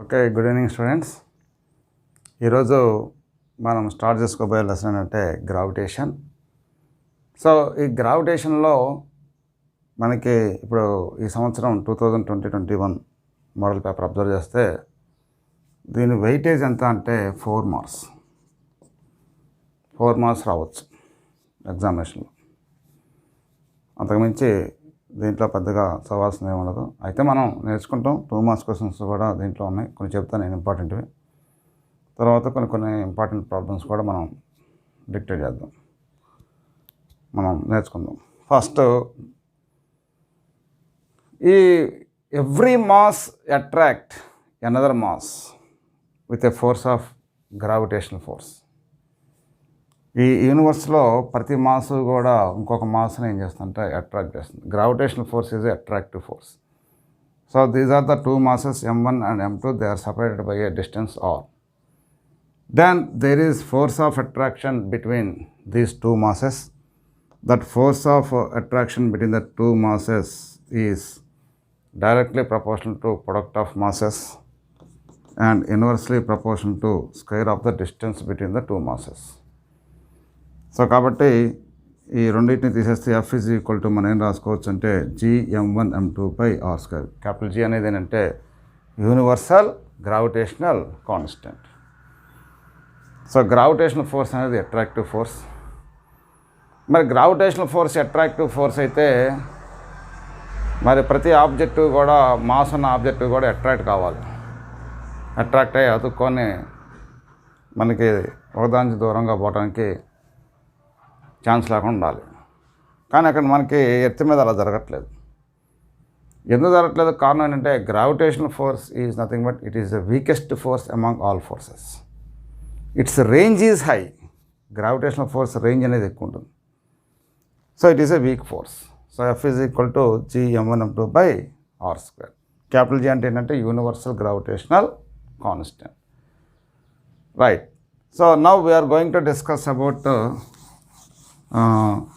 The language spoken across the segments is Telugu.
Okay, good evening students. ఈరోజు మనం స్టార్ట్ చేసుకోబోయే లెసన్ అంటే గ్రావిటేషన్. సో ఈ గ్రావిటేషన్లో మనకి ఇప్పుడు ఈ సంవత్సరం 2020-21 మోడల్ పేపర్ అబ్జర్వ్ చేస్తే దీని వెయిటేజ్ ఎంత అంటే 4 మార్క్స్. 4 మార్క్స్ రావచ్చు ఎగ్జామినేషన్లో. అంతకుమించి దీంట్లో పెద్దగా చదవాల్సింది ఏమి ఉండదు. అయితే మనం నేర్చుకుంటాం. 2 మార్క్స్ క్వశ్చన్స్ కూడా దీంట్లో ఉన్నాయి. కొన్ని చెప్తాను నేను ఇంపార్టెంట్వి. తర్వాత కొన్ని ఇంపార్టెంట్ ప్రాబ్లమ్స్ కూడా మనం డిక్టేట్ చేద్దాం, మనం నేర్చుకుందాం. ఫస్ట్, ఈ every mass attract another mass with a force of gravitational force. ఈ యూనివర్స్లో ప్రతి మాస్ కూడా ఇంకొక మాస్ని ఏం చేస్తుంటే అట్రాక్ట్ చేస్తుంది. Gravitational force is attractive force. So these are the 2 masses m1 and m2. They are separated by a distance r. Then there is force of attraction between these 2 masses. That force of attraction between the 2 masses is directly proportional to product of masses and inversely proportional to square of the distance between the 2 masses. So కాబట్టి ఈ రెండింటిని తీసేస్తే F ఈజ్ ఈక్వల్ టు మనం ఏం రాసుకోవచ్చు అంటే Gm1m2/r². క్యాపిటల్ G అనేది ఏంటంటే universal gravitational constant. So gravitational force అనేది అట్రాక్టివ్ ఫోర్స్. మరి గ్రావిటేషనల్ ఫోర్స్ అట్రాక్టివ్ ఫోర్స్ అయితే మరి ప్రతి ఆబ్జెక్టు కూడా, మాస్ ఉన్న ఆబ్జెక్టు కూడా అట్రాక్ట్ కావాలి. అట్రాక్ట్ అయ్యి అతుక్కొని మనకి ఒకదానికి దూరంగా పోవడానికి ఛాన్స్ లేకుండా ఉండాలి. కానీ అక్కడ మనకి ఎర్త్ మీద అలా జరగట్లేదు. ఎందుకు జరగట్లేదు? కారణం ఏంటంటే gravitational force is nothing but it is the weakest force among all forces. Its range is high. Gravitational force range అనేది ఎక్కువ ఉంటుంది. So it is a weak force. So F is equal to Gm1m2/r². Capital G అంటే ఏంటంటే universal gravitational constant. Right. So now we're going to discuss about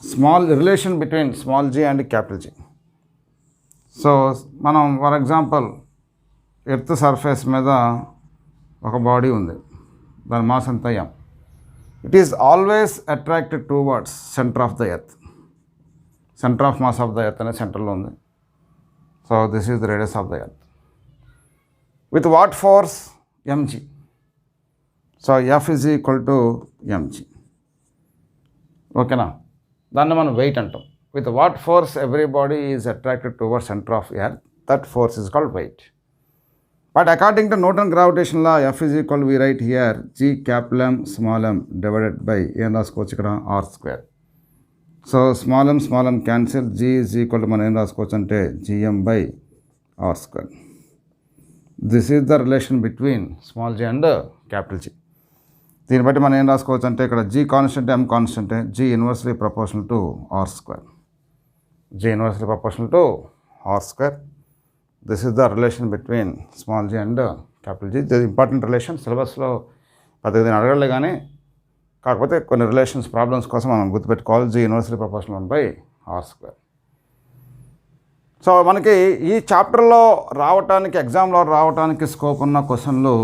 small relation between small g and capital G. So మనం ఫర్ ఎగ్జాంపుల్ ఎర్త్ సర్ఫేస్ మీద ఒక బాడీ ఉంది, దాని మాస్ ఎంత m. It is always attracted towards centre of the earth. Centre of mass of the earth అనేది సెంటర్లో ఉంది. So this is the radius of the earth with what force? mg. So F is equal to mg. ఓకేనా? దాన్ని మనం వెయిట్ అంటాం. With what force every body is attracted towards centre of earth, that force is called weight. But according to Newton gravitation law F is equal, we write here Gm small m divided by ఏం రాసుకోవచ్చు ఇక్కడ r². So small m cancel. G is equal to మనం ఏం రాసుకోవచ్చు అంటే Gm/r². This is the relation between small g and capital G. దీన్ని బట్టి మనం ఏం రాసుకోవచ్చు అంటే ఇక్కడ G constant, M constant. G inversely proportional to r². G inversely proportional to r². This is the relation between small g and capital G. This important relation. సిలబస్లో పెద్దగా దీన్ని అడగలే, కానీ కాకపోతే కొన్ని రిలేషన్స్ ప్రాబ్లమ్స్ కోసం మనం గుర్తుపెట్టుకోవాలి. G inversely proportional 1/r². So మనకి ఈ చాప్టర్లో రావటానికి, ఎగ్జామ్లో రావటానికి స్కోప్ ఉన్న క్వశ్చన్లు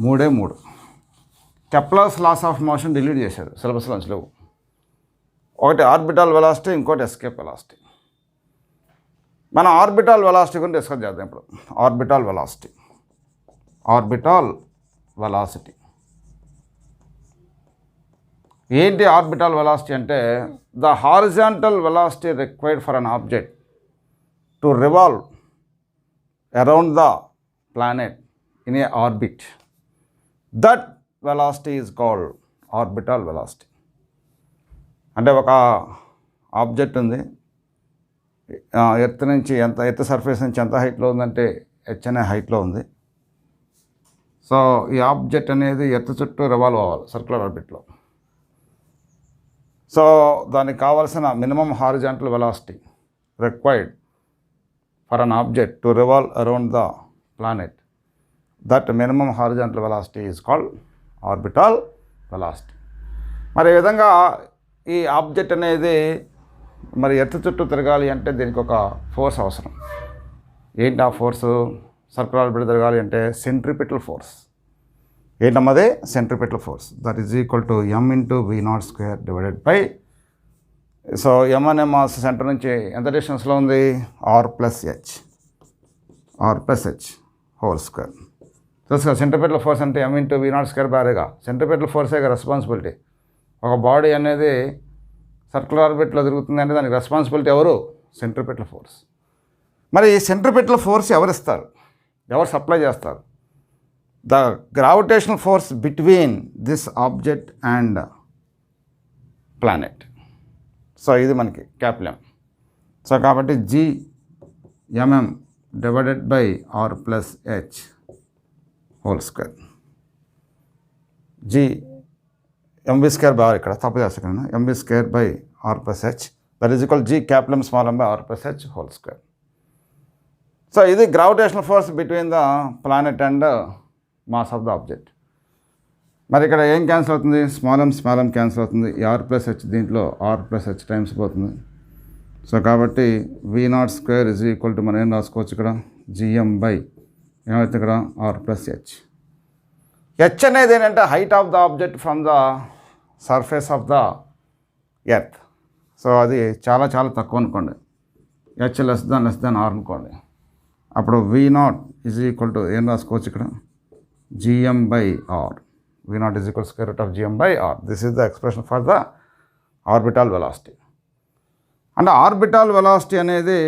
3. Kepler's laws of motion delete చేశారు సిలబస్లో నుంచి లేవు. ఒకటి ఆర్బిటాల్ వెలాసిటీ, ఇంకోటి ఎస్కేప్ వెలాసిటీ. మనం ఆర్బిటాల్ వెలాసిటీ గురించి డిస్కస్ చేద్దాం ఇప్పుడు. ఆర్బిటాల్ వెలాసిటీ ఏంటి? ఆర్బిటాల్ వెలాసిటీ అంటే the horizontal velocity required for an object to revolve around the planet in a orbit. That velocity is called orbital velocity. అంటే ఒక ఆబ్జెక్ట్ ఉంది, ఎర్త్ నుంచి ఎర్త్ సర్ఫేస్ నుంచి ఎంత హైట్లో ఉందంటే h అనే హైట్లో ఉంది. సో ఈ ఆబ్జెక్ట్ అనేది ఎర్త్ చుట్టూ రివాల్వ్ అవ్వాలి సర్క్యులర్ ఆర్బిట్లో. సో దానికి కావాల్సిన minimum horizontal velocity required for an object to revolve around the planet, that minimum horizontal velocity is called orbital velocity. మరి ఈ విధంగా ఈ ఆబ్జెక్ట్ అనేది మరి ఎర్త్ చుట్టూ తిరగాలి అంటే దీనికి ఒక ఫోర్స్ అవసరం. ఏంటి ఆ ఫోర్సు? సర్కులర్ ఆర్బిట్ తిరగాలి అంటే సెంట్రిపిటల్ ఫోర్స్. ఏంటమ్మది? Centripetal force. That is equal to m into v0² divided by, so m అనే మాస్ సెంటర్ నుంచి ఎంత డిస్టెన్స్లో ఉంది? r plus h whole square. తెలుసు సెంట్రిపిటల్ ఫోర్స్ అంటే m ఇంటూ v0² బారేగా సెంట్రిపిటల్ ఫోర్సేగా రెస్పాన్సిబిలిటీ. ఒక బాడీ అనేది సర్కులర్ ఆర్బిట్లో తిరుగుతుంది అంటే దానికి రెస్పాన్సిబిలిటీ ఎవరు? Centripetal force. మరి ఈ సెంట్రిపిటల్ ఫోర్స్ ఎవరు ఇస్తారు? ఎవరు సప్లై చేస్తారు? The gravitational force between this object and planet. So ఇది మనకి క్యాపిటల్ M. సో కాబట్టి Gmm divided by r plus h whole square. mv² bar ఇక్కడ తప్పు చేస్తాను, mv² by r plus h that is equal G small m by r plus h whole square. So ఇది gravitational force between the planet and mass of the object. మరి ఇక్కడ ఏం క్యాన్సిల్ అవుతుంది? స్మాల్ m క్యాన్సిల్ అవుతుంది. ఈ r ప్లస్ h దీంట్లో r ప్లస్ h టైమ్స్ పోతుంది. సో కాబట్టి v0² ఇజ్ ఈక్వల్ టు మనం ఏం రాసుకోవచ్చు ఇక్కడ? gm బై ఏమైతే ఇక్కడ r ప్లస్ h. h అనేది ఏంటంటే height of the object from the surface of the earth. So అది చాలా చాలా తక్కువ అనుకోండి, h లెస్ దాన్ r అనుకోండి. అప్పుడు v0 ఇజ్ ఈక్వల్ టు ఏం రాసుకోవచ్చు ఇక్కడ? gm by r. v0 is equal to square root of gm by r. This is the expression for the orbital velocity. And orbital velocity అనేది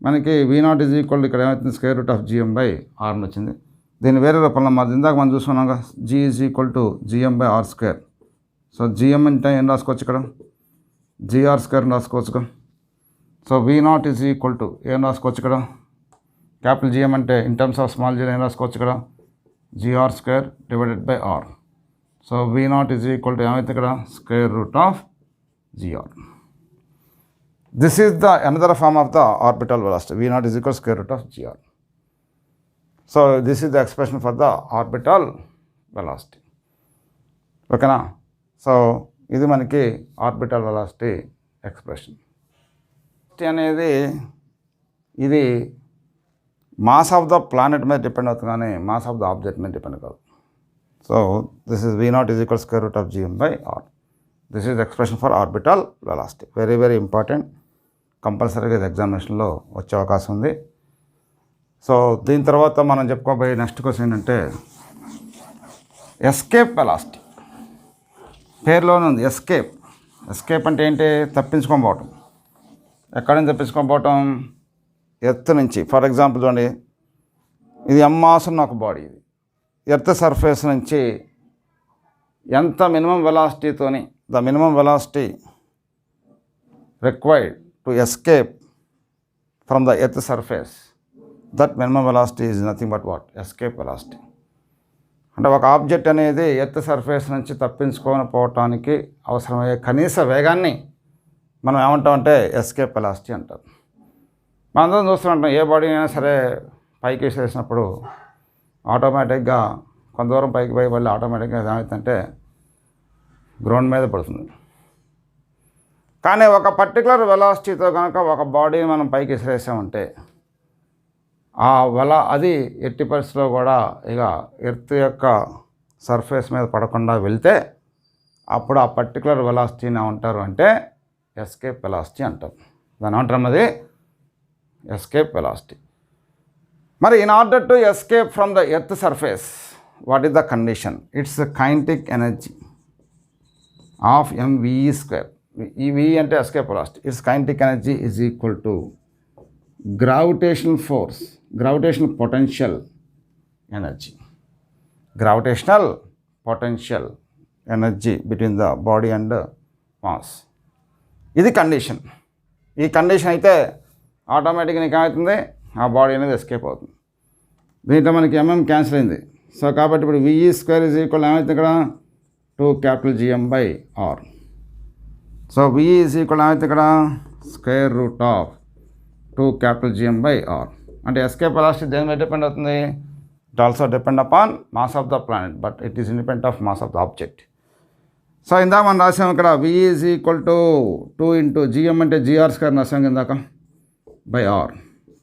మనకి v0 is equal to ఇక్కడ ఏమవుతుంది? square root of gm by r అని వచ్చింది. దీన్ని వేరే రూపంలో మరి ఇందాక మనం చూసుకున్నాక g is equal to gm by r square. So gm అంటే ఏం రాసుకోవచ్చు ఇక్కడ? gr² రాసుకోవచ్చు. So v0 is equal to ఏం రాసుకోవచ్చు ఇక్కడ? క్యాపిటల్ gm అంటే in terms of small g ఏం రాసుకోవచ్చు ఇక్కడ? gr² divided by r. So v0 is equal to ఏమైతే ఇక్కడ? square root of gr. This is the another form of the orbital velocity. v0 is equal to square root of gr. So this is the expression for the orbital velocity. ఓకేనా? సో ఇది మనకి ఆర్బిటల్ వెలాసిటీ ఎక్స్ప్రెషన్ అనేది ఇది మాస్ ఆఫ్ ద ప్లానెట్ మీద డిపెండ్ అవుతుంది కానీ మాస్ ఆఫ్ ద ఆబ్జెక్ట్ మీద డిపెండ్ కాదు. So this is v0 is equal to square root of gm by r. This is expression for orbital velocity. Very very important. కంపల్సరీగా ఇది ఎగ్జామినేషన్లో వచ్చే అవకాశం ఉంది. సో దీని తర్వాత మనం చెప్పుకోబోయే నెక్స్ట్ క్వశ్చన్ ఏంటంటే ఎస్కేప్ వెలాసిటీ. పేరులోనే ఉంది ఎస్కేప్. ఎస్కేప్ అంటే ఏంటి? తప్పించుకొని పోవటం. ఎక్కడి నుంచి తప్పించుకొని పోవటం? ఎర్త్ నుంచి. ఫర్ ఎగ్జాంపుల్ చూడండి, ఇది m మాస్ ఉన్న ఒక బాడీ. ఇది ఎర్త్ సర్ఫేస్ నుంచి ఎంత మినిమం వెలాసిటీతోని the minimum velocity required to escape from the earth surface, that minimum velocity is nothing but what? Escape velocity. అంటే ఒక ఆబ్జెక్ట్ అనేది ఎర్త్ సర్ఫేస్ నుంచి తప్పించుకొని పోవటానికి అవసరమయ్యే కనీస వేగాన్ని మనం ఏమంటామంటే ఎస్కేప్ వెలాసిటీ అంటారు. మనందరం చూస్తుంటాం, ఏ బాడీ అయినా సరే పైకి వేసేసినప్పుడు ఆటోమేటిక్గా కొంత దూరం పైకి పోయి మళ్ళీ ఆటోమేటిక్గా ఏమవుతుందంటే గ్రౌండ్ మీద పడుతుంది. కానీ ఒక పర్టికులర్ వెలాసిటీతో కనుక ఒక బాడీని మనం పైకి విసిరేసామంటే అది ఎట్టి పరిస్థితిలో కూడా ఇక ఎర్త్ యొక్క సర్ఫేస్ మీద పడకుండా వెళ్తే అప్పుడు ఆ పర్టికులర్ వెలాసిటీని ఏమంటారు అంటే ఎస్కేప్ వెలాసిటీ అంటారు. దాని ఏమంటారు? అది ఎస్కేప్ వెలాసిటీ. మరి in order to escape from the earth surface, what is the condition? It's kinetic energy of mve². ఈ v అంటే escape velocity. It's kinetic energy is equal to gravitational force, gravitational potential energy, gravitational potential energy between the body and mass. ఇది కండిషన్. ఈ కండిషన్ అయితే ఆటోమేటిక్గా నీకు ఏమవుతుంది? ఆ బాడీ అనేది ఎస్కేప్ అవుతుంది. దీంట్లో మనకి క్యాన్సిల్ అయింది. సో కాబట్టి ఇప్పుడు v² ఈజ్ ఈక్వల్ ఏమవుతుంది ఇక్కడ? 2 gm by r. So v is equal ఏమవుతుంది ఇక్కడ? Square root of 2 gm by r. అంటే ఎస్కేప్ వెలాసిటీ దేని మీద డిపెండ్ అవుతుంది? It also depend upon mass of the planet, but it is independent of mass of the object. So ఇందాక మనం రాసాము ఇక్కడ v is equal to 2 into gm అంటే gr² రాసాం ఇందాక by r.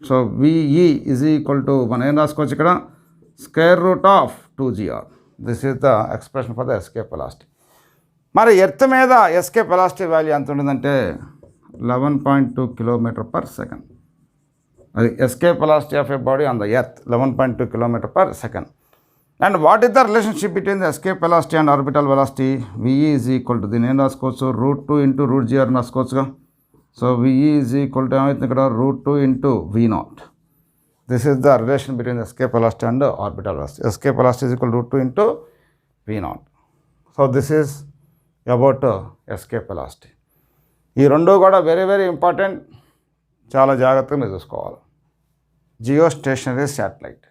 So v e is equal to మనం ఏం రాసుకోవచ్చు ఇక్కడ square root of 2gr. This is the expression for the escape velocity. మరి ఎర్త్ మీద ఎస్కేప్ వెలాసిటీ వాల్యూ ఎంత ఉంటుందంటే 11.2 km/s. అది escape velocity of a body on the earth 11.2 km/s. And what is the relationship between the escape velocity and orbital velocity? V e is equal to దీన్ని ఏం రాసుకోవచ్చు √2 × √gr రాసుకోవచ్చుగా. So v e is equal to ఏమవుతుంది ఇక్కడ √2 × v0. This is the relation between escape velocity and orbital velocity. Escape velocity is equal √2 × v0. So this is about escape velocity. ఈ రెండు కూడా వెరీ వెరీ ఇంపార్టెంట్, చాలా జాగ్రత్తగా మీరు చూసుకోవాలి. జియో స్టేషనరీ శాటిలైట్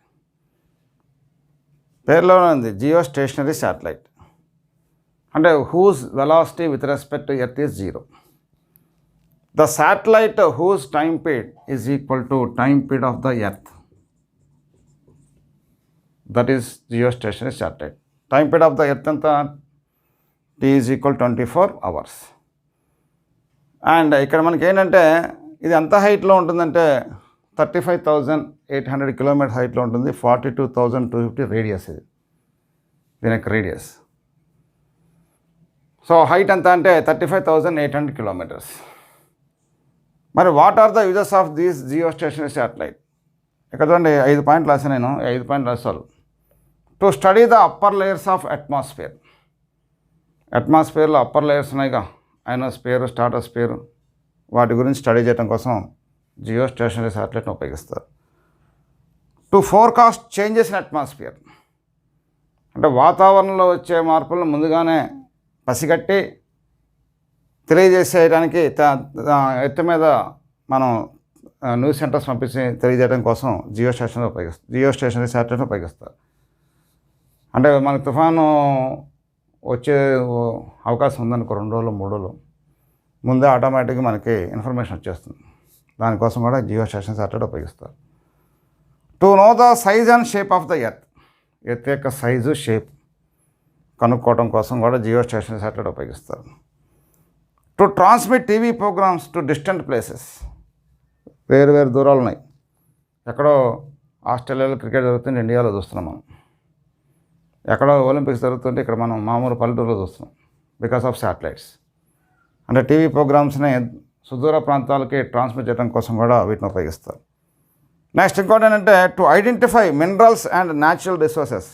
పేరులోనే ఉంది, జియో స్టేషనరీ శాటిలైట్ అంటే whose velocity with respect to earth is 0. The satellite whose time period is equal to time period of the earth. That is geostationary satellite. Time period of the earth ఎంత? T is equal 24 hours. And ఇక్కడ మనకి ఏంటంటే ఇది ఎంత హైట్లో ఉంటుందంటే 35,800 km హైట్లో ఉంటుంది. 42,250 రేడియస్ ఇది, దీని యొక్క రేడియస్. సో హైట్ ఎంత అంటే 35,800 km. మరి what are the uses of these geostationary satellite? ఇక్కడ చూడండి 5 పాయింట్లు రాసాను నేను, 5 పాయింట్లు రాసాను. To study the upper layers of atmosphere. అట్మాస్ఫియర్లో అప్పర్ లేయర్స్ ఉన్నాయిగా, అయోనోస్ఫియర్, స్ట్రాటోస్ఫియర్, వాటి గురించి స్టడీ చేయడం కోసం జియో స్టేషనరీ శాటిలైట్ని ఉపయోగిస్తారు. To forecast changes in atmosphere అంటే వాతావరణంలో వచ్చే మార్పులను ముందుగానే పసిగట్టి తెలియజేసేయడానికి ఎత్తు మీద మనం న్యూస్ సెంటర్స్ పంపించి తెలియజేయడం కోసం జియో స్టేషనరీ శాటిలైట్ని ఉపయోగిస్తారు. అంటే మనకు తుఫాను వచ్చే అవకాశం ఉందనుకో 2 రోజులు 3 రోజులు ముందే ఆటోమేటిక్గా మనకి ఇన్ఫర్మేషన్ వచ్చేస్తుంది. దానికోసం కూడా జియో స్టేషనరీ శాటిలైట్ ఉపయోగిస్తారు. To know the size and shape of the earth. Earth యొక్క సైజు, షేప్ కనుక్కోవడం కోసం కూడా జియో స్టేషనరీ శాటిలైట్ ఉపయోగిస్తారు. To transmit TV programmes to distant places. వేరు వేరు దూరాలు ఉన్నాయి. ఎక్కడో ఆస్ట్రేలియాలో క్రికెట్ జరుగుతుంది, ఇండియాలో చూస్తున్నాం మనం. ఎక్కడో ఒలింపిక్స్ జరుగుతుంటే ఇక్కడ మనం మామూలు పల్లెటూరులో చూస్తున్నాం బికాస్ ఆఫ్ శాటిలైట్స్. అంటే టీవీ ప్రోగ్రామ్స్ని సుదూర ప్రాంతాలకి ట్రాన్స్మిట్ చేయడం కోసం కూడా వీటిని ఉపయోగిస్తారు. నెక్స్ట్ ఇంకోటి ఏంటంటే to identify minerals and natural resources.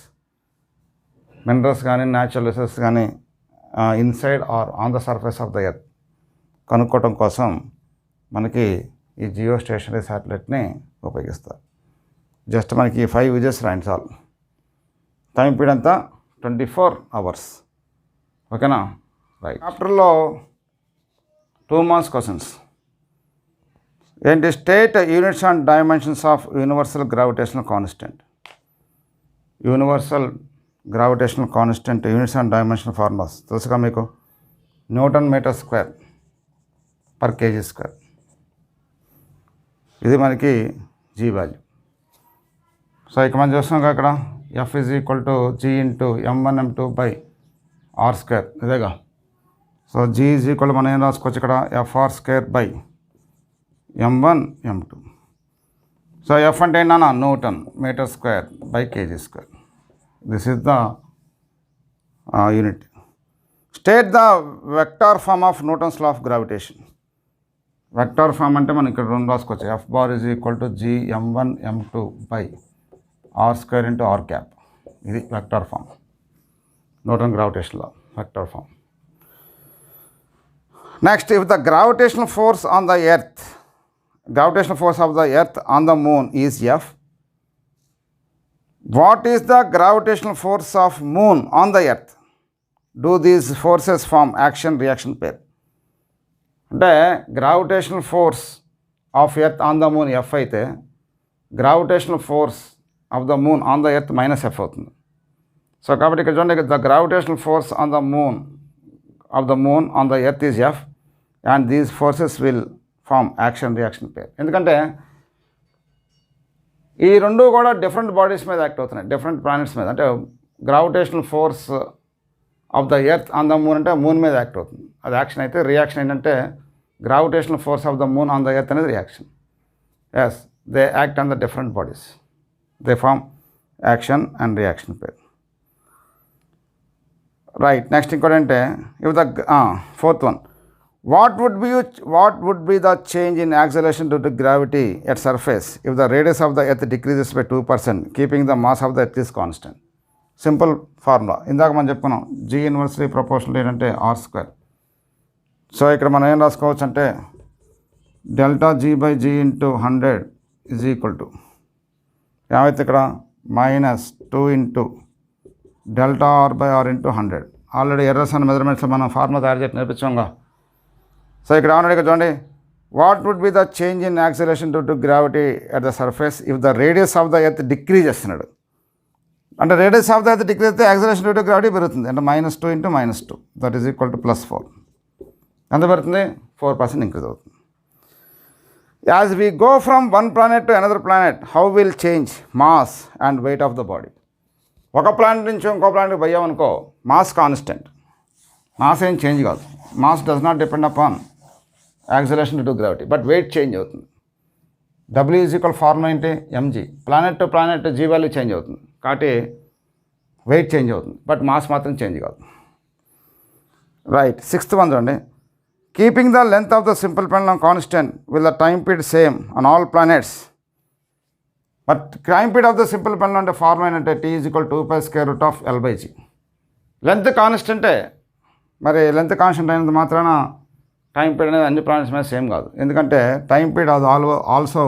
Minerals కానీ న్యాచురల్ రిసోర్సెస్ కానీ inside or on the surface of the earth కనుక్కోవడం కోసం మనకి ఈ జియో స్టేషనరీ శాటిలైట్ని ఉపయోగిస్తారు. జస్ట్ మనకి 5 యూజెస్ రాయండి చాలు. టైం పీరియడ్ అంతా 24 hours. ఓకేనా? రైట్. చాప్టర్లో 2 marks క్వశ్చన్స్ ఏంటి? State units and dimensions of universal gravitational constant. Universal gravitational constant units and dimension formulas తెలుసుగా మీకు. Nm² per kg². ఇది మనకి జీ వాల్యూ. సో ఇక మనం చూస్తున్నాం అక్కడ F is equal to G × m1m2/r². ఇదేగా. సో G ఈజ్ ఈక్వల్ మనం ఏం రాసుకోవచ్చు ఇక్కడ Fr² m1 m2. So F అంటే ఏంటన్నా Nm² kg². This is the unit. State the vector form of Newton's law of gravitation. Vector form అంటే మనం ఇక్కడ 2 రాసుకోవచ్చు. F bar is equal to G m1 m2/r² × r cap. ఇది vector form. Newton gravitation law vector form. Next, if the gravitational force on the earth, gravitational force of the earth on the moon is F. What is the gravitational force of moon on the earth? Do these forces form action reaction pair? అంటే gravitational force of earth on the moon F అయితే gravitational force of the moon on the earth -F అవుతుంది. సో కాబట్టి ఇక్కడ చూడండి, the gravitational force on the moon of the moon on the earth is F and these forces will form action reaction pair. ఎందుకంటే ఈ రెండు కూడా డిఫరెంట్ బాడీస్ మీద యాక్ట్ అవుతున్నాయి, డిఫరెంట్ ప్లానెట్స్ మీద. అంటే gravitational force of the earth on the moon అంటే మూన్ మీద యాక్ట్ అవుతుంది, అది యాక్షన్ అయితే. రియాక్షన్ ఏంటంటే gravitational force of the moon on the earth అనేది reaction. Yes, they act on the different bodies. They form action and reaction pair. Right, next ఇంకోటంటే if the fourth one, what would be the change in acceleration due to gravity at surface if the radius of the earth decreases by 2%, keeping the mass of the earth is constant? Simple formula ఇందాక మనం చెప్పుకున్నాం, G ఇన్వర్స్లీ ప్రపోర్షనల్ ఏంటంటే R స్క్వేర్. సో ఇక్కడ మనం ఏం రాసుకోవచ్చు అంటే delta G/G into 100 is equal to ఏమైతే ఇక్కడ -2 into delta R/R into 100. Already errors and మెజర్మెంట్స్లో మనం ఫార్ములా తయారు చేసి నేర్పించాంగా. సో ఇక్కడ ఏమన్నాడు ఇక్కడ చూడండి, what would be the change in acceleration due to gravity at the surface if the radius of the earth decrease చేస్తున్నాడు. అంటే radius of the earth decrease అయితే యాక్సిలరేషన్ డ్యూ టు గ్రావిటీ పెరుగుతుంది. అంటే -2 into -2 that is equal to +4. ఎంత పెరుగుతుంది? 4% ఇంక్రీజ్ అవుతుంది. As we go from one planet to another planet how will change mass and weight of the body. ఒక ప్లానెట్ నుంచి ఇంకో ప్లానెట్కి పోయామనుకో, మాస్ కాన్స్టెంట్, మాస్ ఏం చేంజ్ కాదు. Mass does not depend upon acceleration due to gravity, but wait change అవుతుంది. W ఈజ్ ఈక్వల్ ఫార్ములా ఏంటి? mg. Planet to planet G value change అవుతుంది కాబట్టి వెయిట్ చేంజ్ అవుతుంది, బట్ మాస్ మాత్రం చేంజ్ కాదు. రైట్, సిక్స్త్ వన్ చూడండి, keeping the length of the simple pendulum constant will the time period same on all planets. But time period of the simple pendulum అంటే ఫార్ములా ఏంటంటే T is equal 2π√L/G. Length కాన్స్టెంటే, మరి లెంత్ కాన్స్టెంట్ అయినంత మాత్రాన టైం పీరియడ్ అనేది అన్ని ప్లానెట్స్ మీద సేమ్ కాదు. ఎందుకంటే టైం పీరియడ్ అది also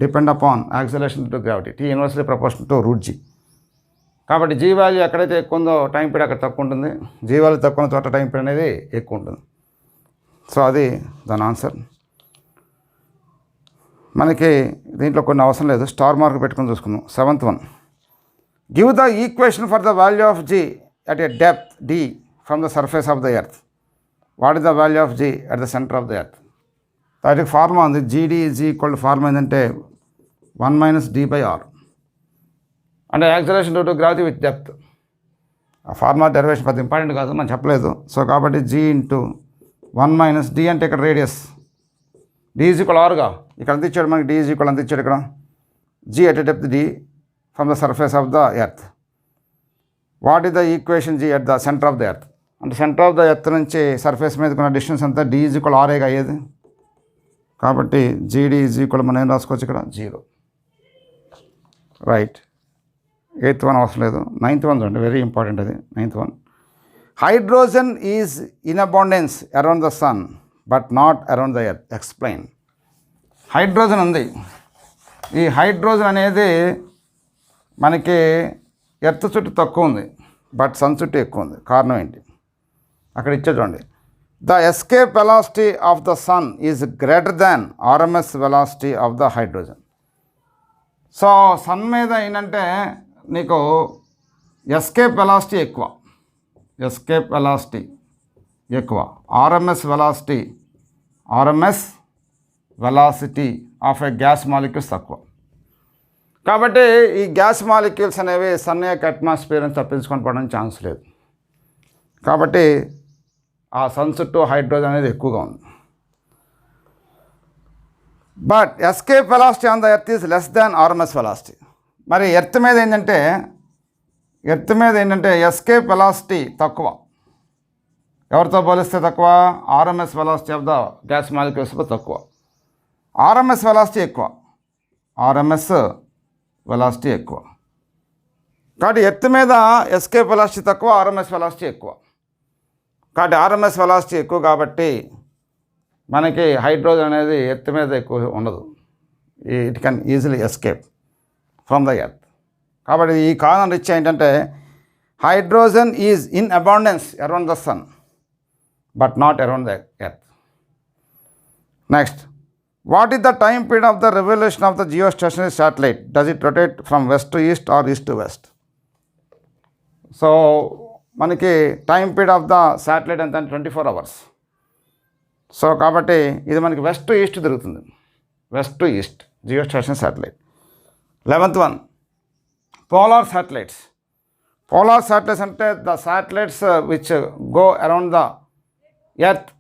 depend upon acceleration to gravity. T inversely proportional to √G. కాబట్టి G వాల్యూ ఎక్కడైతే ఎక్కువ ఉందో టైం పీరియడ్ అక్కడ తక్కువ ఉంటుంది, G వాల్యూ తక్కువ ఉన్న చోట టైం పీరియడ్ అనేది ఎక్కువ ఉంటుంది. సో అది దాని ఆన్సర్. మనకి దీంట్లో కొన్ని అవసరం లేదు, స్టార్ మార్క్ పెట్టుకొని చూసుకుందాం. Seventh one, give the equation for the value of G at a depth D from the surface of the earth. What is the value of G at the centre of the earth? దానికి ఫార్ములా ఉంది, GD ఈజ్ ఈక్వల్ ఫార్ములా ఏంటంటే 1 - D/R. అంటే acceleration due to gravity with depth. ఆ ఫార్ములా డెరివేషన్ పెద్ద ఇంపార్టెంట్ కాదు, మనం చెప్పలేదు. సో కాబట్టి G ఇంటూ 1 - D అంటే ఇక్కడ రేడియస్, D ఈజ్ ఈక్వల్ ఆర్గా ఇక్కడ అంత ఇచ్చాడు మనకి, D ఈజ్ ఈక్వల్ అంత ఇచ్చాడు ఇక్కడ. G at a depth D from the surface of the earth. What is the equation G at the centre of the earth? అంటే సెంటర్ ఆఫ్ ద ఎర్త్ నుంచి సర్ఫేస్ మీద ఉన్న డిస్టెన్స్ అంతా D ఈజ్ ఈక్వల్ ఆర్ఏగా అయ్యేది. కాబట్టి GD ఈజ్ ఈక్వల్ మనం ఏం రాసుకోవచ్చు ఇక్కడ 0. రైట్, ఎయిత్ వన్ అవసరం లేదు. నైన్త్ వన్ చూడండి, వెరీ ఇంపార్టెంట్ అది. Ninth one, hydrogen is in abundance around the sun but not around the earth. Explain. Hydrogen ఉంది, ఈ హైడ్రోజన్ అనేది మనకి ఎర్త్ చుట్టూ తక్కువ ఉంది, బట్ సన్ చుట్టూ ఎక్కువ ఉంది. కారణం ఏంటి? అక్కడ ఇచ్చే చూడండి, the escape velocity of the sun is greater than RMS velocity of the hydrogen. So sun మీద ఏంటంటే నీకు ఎస్కేప్ వెలాసిటీ ఎక్కువ, ఎస్కేప్ వెలాసిటీ ఎక్కువ, RMS velocity of a gas molecules తక్కువ. కాబట్టి ఈ గ్యాస్ మాలిక్యూల్స్ అనేవి సన్ యొక్క అట్మాస్ఫియర్ని తప్పించుకొని పడడానికి ఛాన్స్ లేదు. కాబట్టి ఆ సన్ చుట్టూ హైడ్రోజన్ అనేది ఎక్కువగా ఉంది. But escape velocity on the earth is less than RMS velocity. మరి ఎర్త్ మీద ఏంటంటే ఎస్కేప్ వెలాసిటీ తక్కువ. ఎవరితో పోలిస్తే తక్కువ? RMS velocity of the gas మాలిక్యూల్స్తో తక్కువ. RMS వెలాసిటీ ఎక్కువ, RMS వెలాసిటీ ఎక్కువ. కాబట్టి ఎర్త్ మీద ఎస్కేప్ వెలాసిటీ తక్కువ, RMS వెలాసిటీ ఎక్కువ. కాబట్టి RMS వెలాసిటీ ఎక్కువ కాబట్టి మనకి హైడ్రోజన్ అనేది ఎర్త్ మీద ఎక్కువ ఉండదు. It can easily escape from the earth. కాబట్టి ఈ కారణం రీచ్ ఏంటంటే hydrogen is in abundance around the sun but not around the earth. Next, what is the time period of the revolution of the geostationary satellite? Does it rotate from west to east or east to west? So మనకి time period of the satellite ఎంత అంటే 24 hours. సో కాబట్టి ఇది మనకి వెస్ట్ టు ఈస్ట్ తిరుగుతుంది, west to east geostationary satellite. 11th one, polar satellites. Polar satellites అంటే the satellites which go around the earth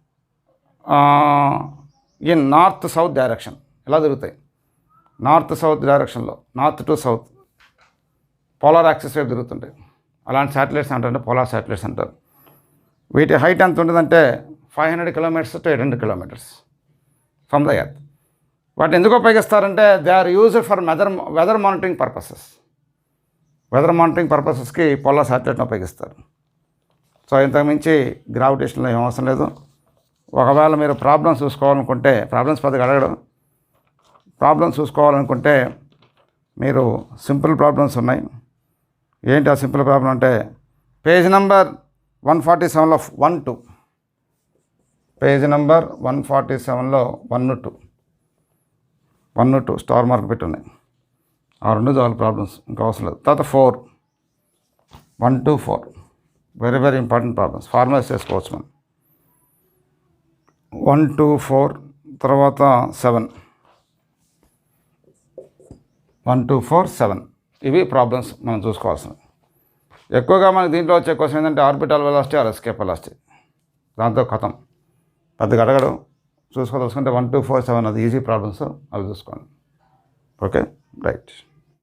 in north south direction. ఇలా తిరుగుతాయి. నార్త్ సౌత్ డైరెక్షన్లో, north to south polar axis వైపు తిరుగుతుంటాయి. అలాంటి శాటిలైట్స్ అంటారంటే పోలార్ శాటిలైట్స్ అంటారు. వీటి హైట్ ఎంత ఉంటుందంటే 500 kilometres to 800 kilometres from the earth. వాటిని ఎందుకు ఉపయోగిస్తారంటే they are used for weather monitoring purposes. Weather monitoring పర్పసెస్కి పోలార్ శాటిలైట్ని ఉపయోగిస్తారు. సో ఇంతకుమించి గ్రావిటేషన్లో ఏం అవసరం లేదు. ఒకవేళ మీరు ప్రాబ్లమ్స్ చూసుకోవాలనుకుంటే, ప్రాబ్లమ్స్ పెద్దగా అడగడం, ప్రాబ్లమ్స్ చూసుకోవాలనుకుంటే మీరు సింపుల్ ప్రాబ్లమ్స్ ఉన్నాయి. ఏంటి ఆ సింపుల్ ప్రాబ్లం అంటే పేజ్ నెంబర్ 147లో 1-2, పేజ్ నెంబర్ 147లో 1-2 స్టార్ మార్క్ పెట్టి ఉన్నాయి. ఆ రెండు చాలు ప్రాబ్లమ్స్, ఇంకా అవసరం లేదు. తర్వాత 4, 1 to 4 very very important problems. Formulas చేసుకోవచ్చు మనం. 1 to 4 తర్వాత 7, 1 to 4 7 ఇవి ప్రాబ్లమ్స్ మనం చూసుకోవాల్సినవి. ఎక్కువగా మనకి దీంట్లో వచ్చే క్వశ్చన్ ఏంటంటే orbital velocity or escape velocity. దాంతో కథం పెద్దగా అడగడం. చూసుకుంటే 1 to 4 7 అది ఈజీ ప్రాబ్లమ్స్, అవి చూసుకోండి. Okay right.